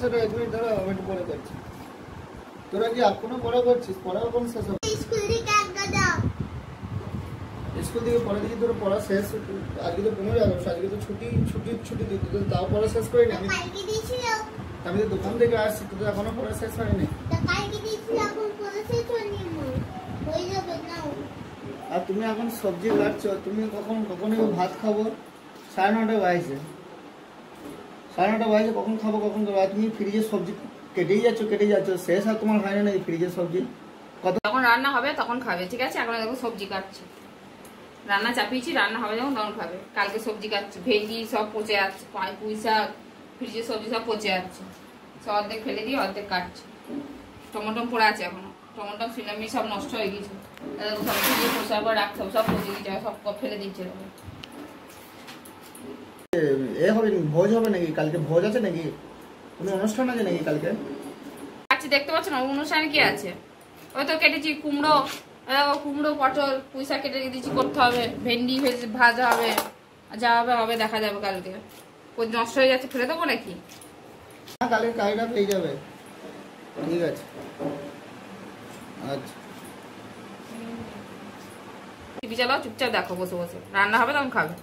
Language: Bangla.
সেটা 1 মিনিট দাঁড়া, আমি একটু পরে করছি। তোরা কি এখনো পড়া করছিস? পড়া কখন শেষ হবে? স্কুল থেকে একবার দাও। স্কুল থেকে পরে দেখি তোর পড়া শেষ। আজকে তো 15 আগস্ট, আজকে তো ছুটি দিতে তো তাও পড়া শেষ করিনি আমি। কালকে দিয়েছিল। আমি তো দোকান থেকে আসছি, তো এখনো পড়া শেষ হয়নি। কালকে দিয়েছিল, এখন পড়া শেষ হয়নি আমার। হয়ে যাবে না। আর তুমি এখন সবজি কাটছো, তুমি কখন ভাত খাবো? 9:30 বাজছে, 9:30 বাজছে, কখন খাবো কখন খাবো? আর তুমি ফ্রিজের সবজি কেটেই যাচ্ছ, শেষ আর তোমার হয় না এই ফ্রিজের সবজি। যখন রান্না হবে তখন খাবে, ঠিক আছে? এখন দেখো সবজি কাটছি, রান্না চাপিয়েছি, রান্না হবে যখন তখন খাবে। কালকে সবজি কাটছি, ভেন্ডি সব পচে যাচ্ছে, পুঁই শাক, ফ্রিজের সবজি সব পচে যাচ্ছে, সব অর্ধেক ফেলে দিয়ে অর্ধেক কাটছি। টমেটো পড়ে আছে এখনো, টমেটো সিলামি সব নষ্ট হয়ে গেছে, সব ফ্রিজে পোষার পর রাখতে হবে, সব পচে গেছে, সব ফেলে দিচ্ছে। এ হবে ভোজ হবে নাকি কালকে? ভোজ আছে নাকি? কোনো অনুষ্ঠান আছে নাকি কালকে? আচ্ছা দেখতে পাচ্ছ না অনুষ্ঠানে কি আছে? ওই তো কেটেছি কুমড়ো, কুমড়ো পটল পুঁই শাক কেটে দিয়েছি, করতে হবে, ভেন্ডি ভাজা হবে, যা হবে হবে, দেখা যাবে কালকে। ওই নষ্ট হয়ে যাচ্ছে, ফেলে দেবো নাকি? হ্যাঁ, কালকে কাজটা পেয়ে যাবে, ঠিক আছে। আচ্ছা টিভি চালাও, চুপচাপ দেখো বসে বসে, রান্না হবে তখন খাবে।